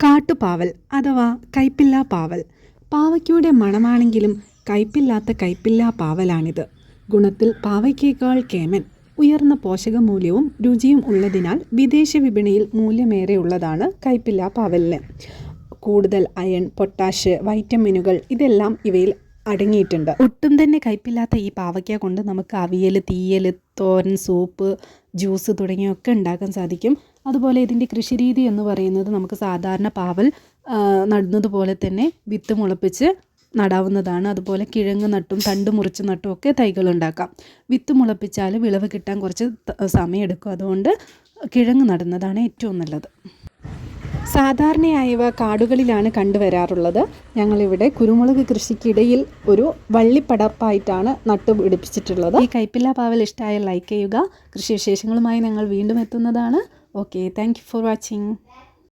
കാട്ടുപാവൽ അഥവാ കയ്പില്ലാ പാവൽ. പാവയ്ക്കയുടെ മണമാണെങ്കിലും കയ്പില്ലാത്ത കയ്പില്ലാ പാവലാണിത്. ഗുണത്തിൽ പാവയ്ക്കേക്കാൾ കേമൻ. ഉയർന്ന പോഷകമൂല്യവും രുചിയും ഉള്ളതിനാൽ വിദേശ വിപണിയിൽ മൂല്യമേറെയുള്ളതാണ് കയ്പില്ലാ പാവലിന്. കൂടുതൽ അയൺ, പൊട്ടാഷ്, വൈറ്റമിനുകൾ ഇതെല്ലാം ഇവയിൽ അടങ്ങിയിട്ടുണ്ട്. ഒട്ടും തന്നെ കയ്പില്ലാത്ത ഈ പാവയ്ക്ക കൊണ്ട് നമുക്ക് അവിയൽ, തീയൽ, തോരൻ, സൂപ്പ്, ജ്യൂസ് തുടങ്ങിയൊക്കെ ഉണ്ടാക്കാൻ സാധിക്കും. അതുപോലെ ഇതിൻ്റെ കൃഷിരീതി എന്ന് പറയുന്നത് നമുക്ക് സാധാരണ പാവൽ നടുന്നതുപോലെ തന്നെ വിത്ത് മുളപ്പിച്ച് നടാവുന്നതാണ്. അതുപോലെ കിഴങ്ങ് നട്ടും തണ്ട് മുറിച്ച് നട്ടും ഒക്കെ തൈകൾ ഉണ്ടാക്കാം. വിത്ത് മുളപ്പിച്ചാൽ വിളവ് കിട്ടാൻ കുറച്ച് സമയമെടുക്കും. അതുകൊണ്ട് കിഴങ്ങ് നടുന്നതാണ് ഏറ്റവും നല്ലത്. സാധാരണയായി ഇവ കാടുകളിലാണ് കണ്ടുവരാറുള്ളത്. ഞങ്ങളിവിടെ കുരുമുളക് കൃഷിക്കിടയിൽ ഒരു വള്ളിപ്പടർപ്പായിട്ടാണ് നട്ടുപിടിപ്പിച്ചിട്ടുള്ളത്. ഈ കയ്പില്ലാ പാവൽ ഇഷ്ടമായാൽ ലൈക്ക് ചെയ്യുക. കൃഷിവിശേഷങ്ങളുമായി ഞങ്ങൾ വീണ്ടും എത്തുന്നതാണ്. Okay, thank you for watching.